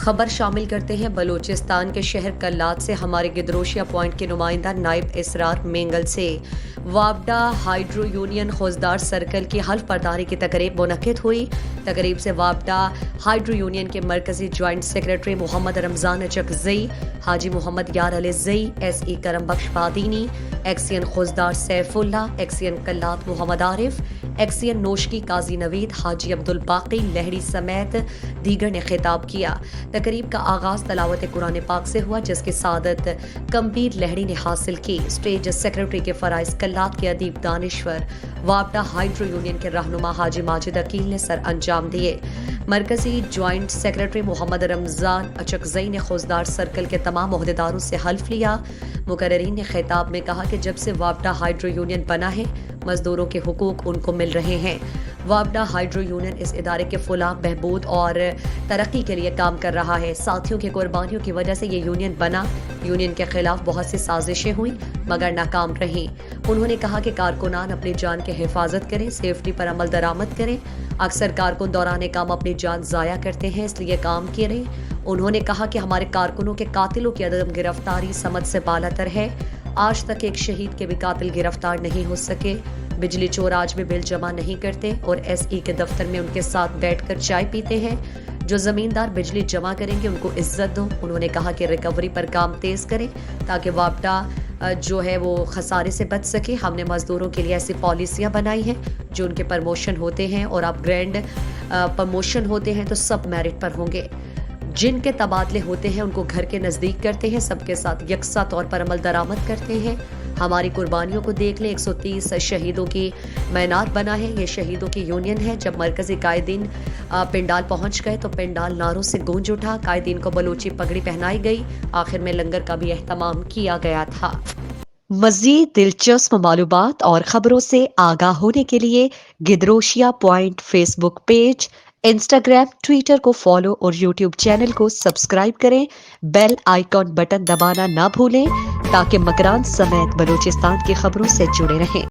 خبر شامل کرتے ہیں بلوچستان کے شہر کلات سے ہمارے گدروشیا پوائنٹ کے نمائندہ نائب اسرار مینگل سے وابڈا ہائیڈرو یونین خوزدار سرکل کی حلف برداری کی تقریب منعقد ہوئی۔ تقریب سے وابڈا ہائیڈرو یونین کے مرکزی جوائنٹ سیکرٹری محمد رمضان اچکزئی، حاجی محمد یار علی زئی، ایس ای کرم بخش بادینی، ایکسین خوزدار سیف اللہ، ایکسین کلات محمد عارف، ایکسین نوشکی قاضی نوید، حاجی عبدالباقی لہڑی سمیت دیگر نے خطاب کیا۔ تقریب کا آغاز تلاوت قرآن پاک سے ہوا، جس کی سعادت کمبیر لہڑی نے حاصل کی۔ اسٹیج سیکرٹری کے فرائض کلات کے ادیب دانشور وابڈا ہائیڈرو یونین کے رہنما حاجی ماجد عقیل نے سر انجام دیے۔ مرکزی جوائنٹ سیکرٹری محمد رمضان اچکزئی نے خوزدار سرکل کے تمام عہدیداروں سے حلف لیا۔ مقررین نے خطاب میں کہا کہ جب سے وابڈا ہائیڈرو یونین بنا ہے، مزدوروں کے حقوق ان کو مل رہے ہیں۔ وابڈا ہائیڈرو یونین اس ادارے کے فلاح، بہبود اور ترقی کے لیے کام کر رہا ہے۔ ساتھیوں کی قربانیوں کی وجہ سے یہ یونین بنا۔ یونین کے خلاف بہت سی سازشیں ہوئیں مگر ناکام رہیں۔ انہوں نے کہا کہ کارکنان اپنی جان کی حفاظت کریں، سیفٹی پر عمل درآمد کریں۔ اکثر کارکن دوران کام اپنی جان ضائع کرتے ہیں، اس لیے کام کریں۔ انہوں نے کہا کہ ہمارے کارکنوں کے قاتلوں کی عدم گرفتاری سمجھ سے بالاتر ہے۔ آج تک ایک شہید کے بھی قاتل گرفتار نہیں ہو سکے۔ بجلی چور آج بھی بل جمع نہیں کرتے اور ایس ای کے دفتر میں ان کے ساتھ بیٹھ کر چائے پیتے ہیں۔ جو زمیندار بجلی جمع کریں گے ان کو عزت دو۔ انہوں نے کہا کہ ریکوری پر کام تیز کریں تاکہ وابڈا جو ہے وہ خسارے سے بچ سکے۔ ہم نے مزدوروں کے لیے ایسی پالیسیاں بنائی ہیں جو ان کے پروموشن ہوتے ہیں اور اب گرینڈ پروموشن ہوتے ہیں تو سب میرٹ پر ہوں گے۔ جن کے تبادلے ہوتے ہیں ان کو گھر کے نزدیک کرتے ہیں، سب کے ساتھ یکساں طور پر عمل درآمد کرتے ہیں۔ ہماری قربانیوں کو دیکھ لیں، 130 شہیدوں کی مینار بنا ہے۔ یہ شہیدوں کی یونین ہے۔ جب مرکزی قائدین پنڈال پہنچ گئے تو پنڈال نعروں سے گونج اٹھا۔ قائدین کو بلوچی پگڑی پہنائی گئی۔ آخر میں لنگر کا بھی اہتمام کیا گیا تھا۔ مزید دلچسپ معلومات اور خبروں سے آگاہ ہونے کے لیے Gedrosia point Facebook page, Instagram, Twitter کو فالو اور یوٹیوب چینل کو سبسکرائب کریں۔ بیل آئیکن بٹن دبانا نہ بھولیں تاکہ مکران سمیت بلوچستان کی خبروں سے جڑے رہیں۔